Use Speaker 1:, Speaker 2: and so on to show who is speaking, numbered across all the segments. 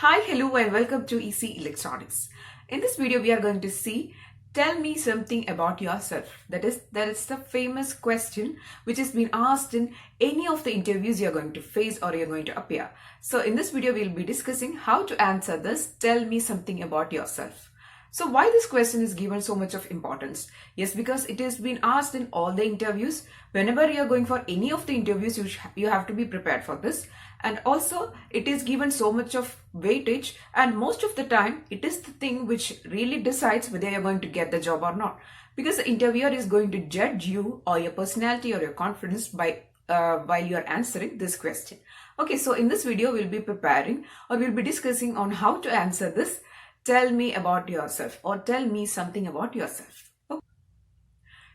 Speaker 1: Hi, hello and welcome to EC Electronics. In this video, we are going to see tell me something about yourself. That is the famous question which has been asked in any of the interviews you're going to face or you're going to appear. So in this video, we'll be discussing how to answer this tell me something about yourself. So why this question is given so much of importance? Yes, because it has been asked in all the interviews. Whenever you are going for any of the interviews, you have to be prepared for this. And also it is given so much of weightage, and most of the time it is the thing which really decides whether you're going to get the job or not. Because the interviewer is going to judge you or your personality or your confidence by while you are answering this question. Okay, so in this video we'll be preparing or we'll be discussing on how to answer this tell me about yourself or tell me something about yourself. Okay.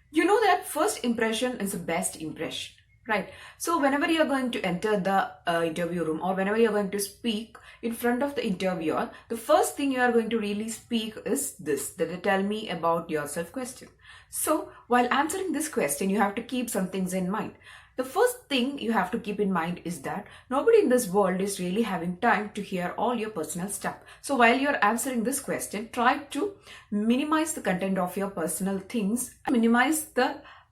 Speaker 1: You know that first impression is the best impression, right? So whenever you're going to enter the interview room or whenever you're going to speak in front of the interviewer, the first thing you are going to really speak is this, the tell me about yourself question. So while answering this question, you have to keep some things in mind. The first thing you have to keep in mind is that nobody in this world is really having time to hear all your personal stuff. So while you're answering this question, try to minimize the content of your personal things, minimize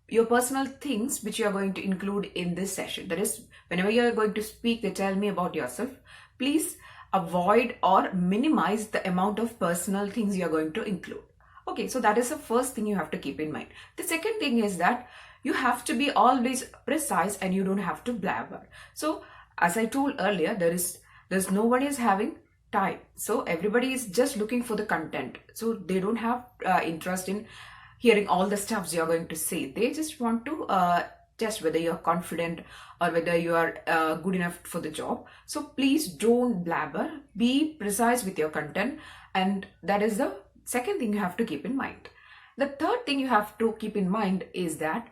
Speaker 1: your personal things which you are going to include in this session. That is, whenever you are going to speak the tell me about yourself, please avoid or minimize the amount of personal things you are going to include. Okay, so that is the first thing you have to keep in mind. The second thing is that you have to be always precise and you don't have to blabber. So as I told earlier, there's nobody is having time. So everybody is just looking for the content. So they don't have interest in hearing all the stuffs you're going to say. They just want to test whether you're confident or whether you are good enough for the job. So please don't blabber, be precise with your content, and that is the second thing you have to keep in mind. The third thing you have to keep in mind is that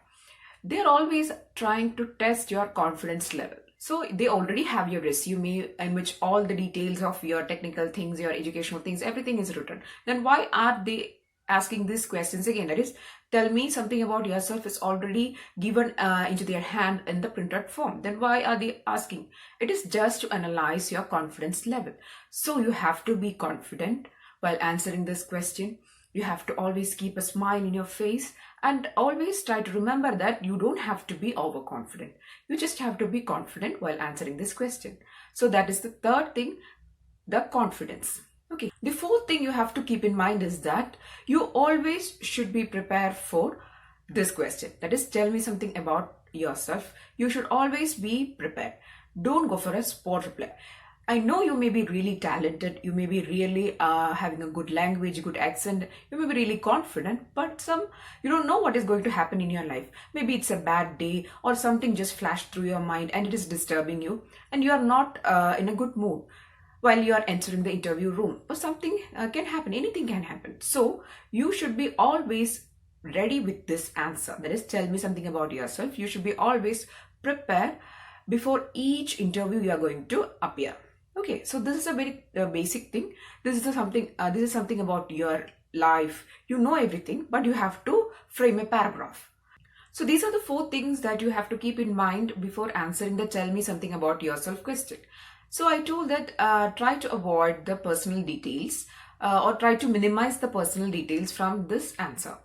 Speaker 1: they're always trying to test your confidence level. So they already have your resume in which all the details of your technical things, your educational things, everything is written. Then why are they asking these questions again? That is, tell me something about yourself is already given into their hand in the printed form. Then why are they asking? It is just to analyze your confidence level. So you have to be confident while answering this question. You have to always keep a smile in your face and always try to remember that you don't have to be overconfident. You just have to be confident while answering this question. So that is the third thing, the confidence. Okay. The fourth thing you have to keep in mind is that you always should be prepared for this question. That is, tell me something about yourself. You should always be prepared. Don't go for a spot reply. I know you may be really talented, you may be really having a good language, good accent, you may be really confident, but you don't know what is going to happen in your life. Maybe it's a bad day or something just flashed through your mind and it is disturbing you and you are not in a good mood while you are entering the interview room, or something can happen, anything can happen. So you should be always ready with this answer. That is, tell me something about yourself. You should be always prepared before each interview you are going to appear. Okay, so this is a very basic thing. This is something about your life. You know everything, but you have to frame a paragraph. So these are the four things that you have to keep in mind before answering the tell me something about yourself question. So I told that try to avoid the personal details or try to minimize the personal details from this answer.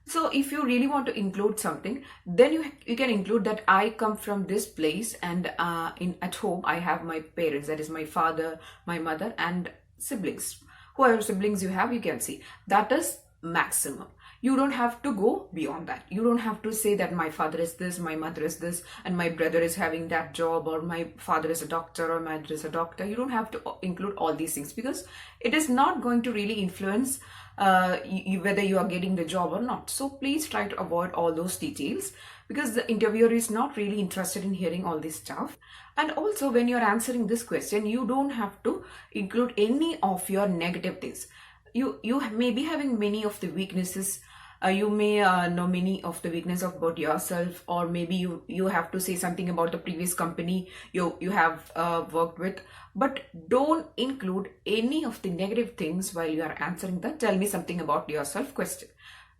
Speaker 1: So if you really want to include something, then you can include that I come from this place and at home I have my parents, that is my father, my mother and siblings. Whoever siblings you have, you can see. That is maximum. You don't have to go beyond that. You don't have to say that my father is this, my mother is this, and my brother is having that job, or my father is a doctor, or my mother is a doctor. You don't have to include all these things because it is not going to really influence whether you are getting the job or not. So please try to avoid all those details because the interviewer is not really interested in hearing all this stuff. And also when you're answering this question, you don't have to include any of your negative things. You may be having many of the weaknesses. You may know many of the weaknesses about yourself, or maybe you have to say something about the previous company you have worked with, but don't include any of the negative things while you are answering the tell me something about yourself question.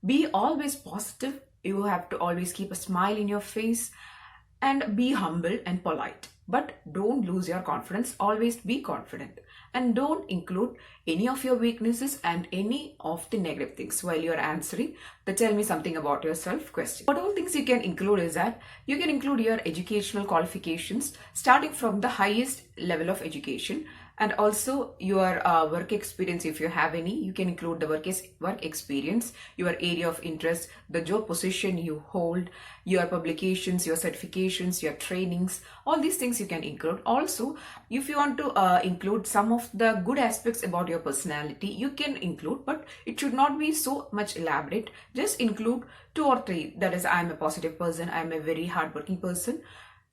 Speaker 1: Be always positive. You have to always keep a smile in your face and be humble and polite, but don't lose your confidence. Always be confident. and don't include any of your weaknesses and any of the negative things while you're answering the tell me something about yourself question. What all things you can include is that you can include your educational qualifications starting from the highest level of education, and also your work experience. If you have any, you can include the work experience, your area of interest, the job position you hold, your publications, your certifications, your trainings. All these things you can include. Also, if you want to include some of the good aspects about your personality, you can include, but it should not be so much elaborate. Just include 2 or 3. That is, I am a positive person, I am a very hardworking person.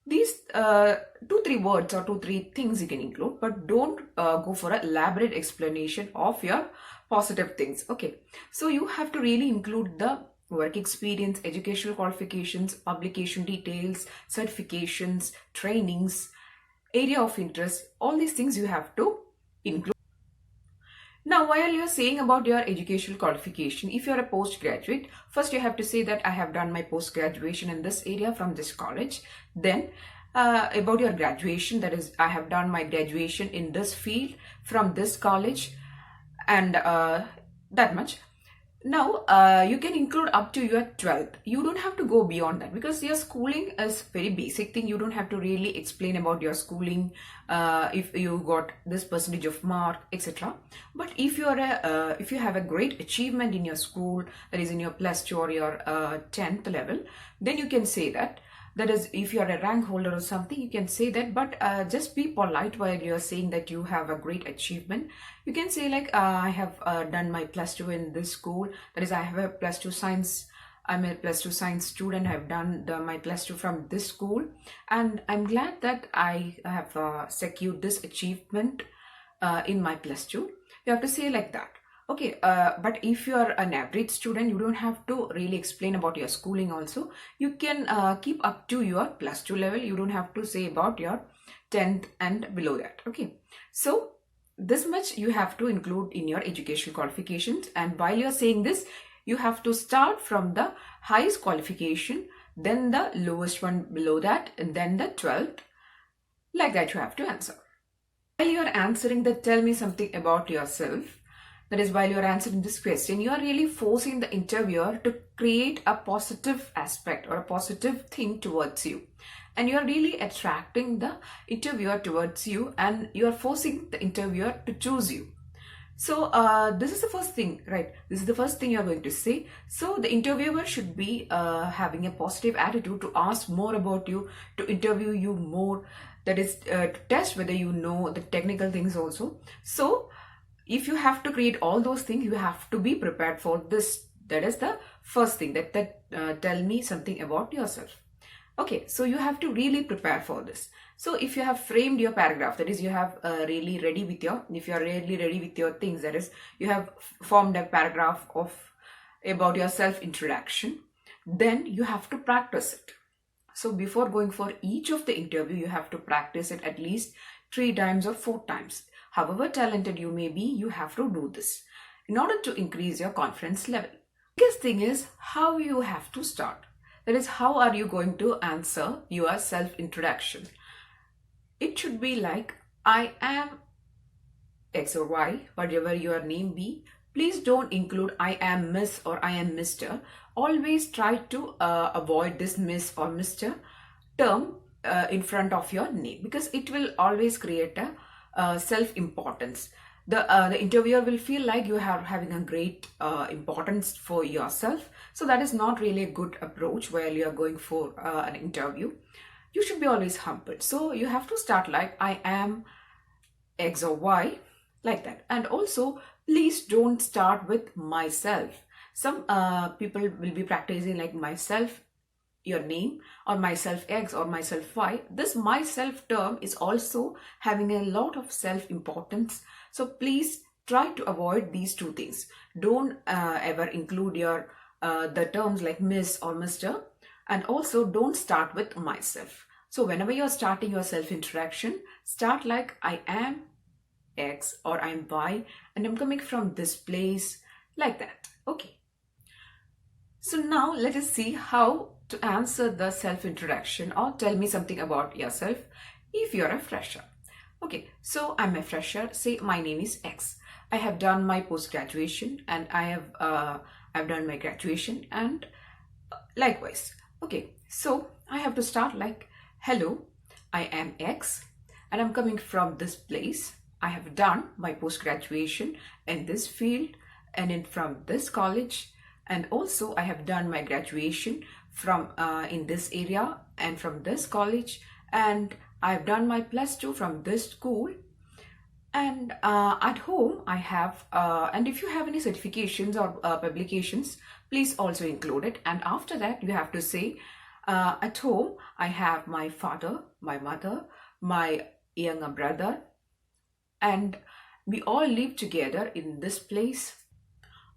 Speaker 1: These 2-3 words or 2-3 things you can include, but don't go for an elaborate explanation of your positive things. Okay, so you have to really include the work experience, educational qualifications, publication details, certifications, trainings, area of interest. All these things you have to include. Now, while you're saying about your educational qualification, if you're a postgraduate, first you have to say that I have done my post-graduation in this area from this college. Then about your graduation, that is, I have done my graduation in this field from this college, and that much. Now, you can include up to your 12th. You don't have to go beyond that because your schooling is very basic thing. You don't have to really explain about your schooling, if you got this percentage of mark, etc. But if you are if you have a great achievement in your school, that is in your plus 2 or your 10th level, then you can say that. That is, if you are a rank holder or something, you can say that, but just be polite while you're saying that you have a great achievement. You can say like, I have done my plus 2 in this school. That is, I have a plus 2 science. I'm a plus 2 science student. I've done my plus 2 from this school. And I'm glad that I have secured this achievement in my plus 2. You have to say like that. Okay, but if you are an average student, you don't have to really explain about your schooling also. You can keep up to your plus 2 level. You don't have to say about your 10th and below that. Okay, so this much you have to include in your educational qualifications. And while you're saying this, you have to start from the highest qualification, then the lowest one below that, and then the 12th. Like that you have to answer. While you're answering the tell me something about yourself, that is, while you're answering this question, you are really forcing the interviewer to create a positive aspect or a positive thing towards you. And you are really attracting the interviewer towards you, and you are forcing the interviewer to choose you. So this is the first thing, right? This is the first thing you're going to say. So the interviewer should be having a positive attitude to ask more about you, to interview you more. That is, to test whether you know the technical things also. So if you have to create all those things, you have to be prepared for this. That is the first thing, that tell me something about yourself. Okay, so you have to really prepare for this. So if you have framed your paragraph, that is, you have really ready with your, if you are really ready with your things, that is, you have formed a paragraph of about your self introduction, then you have to practice it. So before going for each of the interview, you have to practice it at least 3 times or 4 times. However talented you may be, you have to do this in order to increase your confidence level. The biggest thing is how you have to start. That is, how are you going to answer your self-introduction? It should be like, I am X or Y, whatever your name be. Please don't include I am Miss or I am Mr. Always try to avoid this Miss or Mr. term in front of your name, because it will always create a self-importance. The interviewer will feel like you are having a great importance for yourself. So that is not really a good approach while you are going for an interview. You should be always humble. So you have to start like, I am X or Y, like that. And also, please don't start with myself. Some people will be practicing like myself, your name, or myself X or myself Y. This myself term is also having a lot of self-importance. So please try to avoid these 2 things. Don't ever include your the terms like Miss or Mr. And also don't start with myself. So whenever you're starting your self-introduction, start like, I am X or I'm Y and I'm coming from this place, like that. Okay. So now let us see how to answer the self-introduction or tell me something about yourself if you're a fresher. Okay, so I'm a fresher. Say my name is X. I have done my post-graduation and I've done my graduation and likewise. Okay, so I have to start like, hello, I am X and I'm coming from this place. I have done my post-graduation in this field and from this college, and also I have done my graduation from in this area and from this college, and I've done my plus 2 from this school. And at home I have and if you have any certifications or publications, please also include it. And after that you have to say at home I have my father, my mother, my younger brother, and we all live together in this place.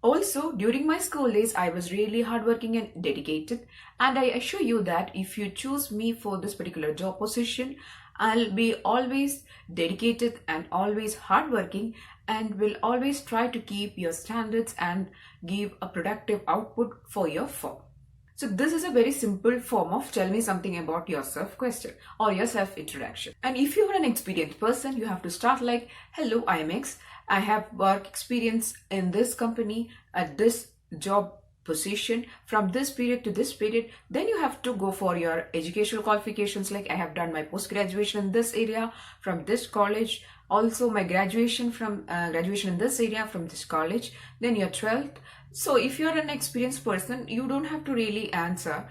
Speaker 1: Also, during my school days, I was really hardworking and dedicated, and I assure you that if you choose me for this particular job position, I'll be always dedicated and always hardworking and will always try to keep your standards and give a productive output for your firm. So this is a very simple form of tell me something about yourself question or your self introduction. And if you are an experienced person, you have to start like, hello, I am X. I have work experience in this company at this job position from this period to this period. Then you have to go for your educational qualifications, like I have done my post graduation in this area from this college, also my graduation from graduation in this area from this college, then your 12th. So if you're an experienced person, you don't have to really answer,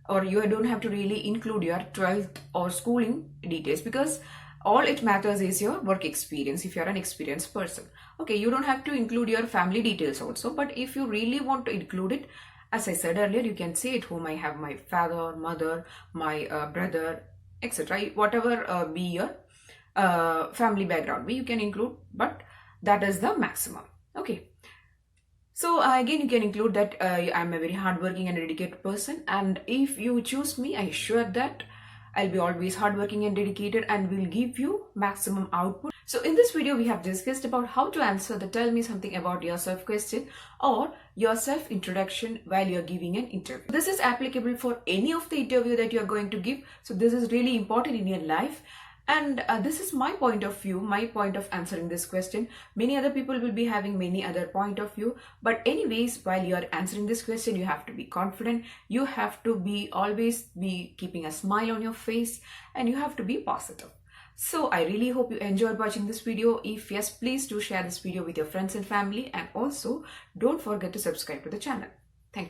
Speaker 1: or you don't have to really include your 12th or schooling details, because all it matters is your work experience if you're an experienced person. Okay, you don't have to include your family details also, but if you really want to include it, as I said earlier, you can say at home I have my father, mother, my brother, etc. Whatever be your family background, you can include, but that is the maximum. Okay. So again, you can include that I'm a very hardworking and dedicated person, and if you choose me, I assure that I'll be always hardworking and dedicated and will give you maximum output. So in this video, we have discussed about how to answer the tell me something about yourself question or your self introduction while you're giving an interview. This is applicable for any of the interview that you're going to give. So this is really important in your life. And this is my point of view, my point of answering this question. Many other people will be having many other point of view. But anyways, while you are answering this question, you have to be confident. You have to be always be keeping a smile on your face, and you have to be positive. So I really hope you enjoyed watching this video. If yes, please do share this video with your friends and family. And also don't forget to subscribe to the channel. Thank you.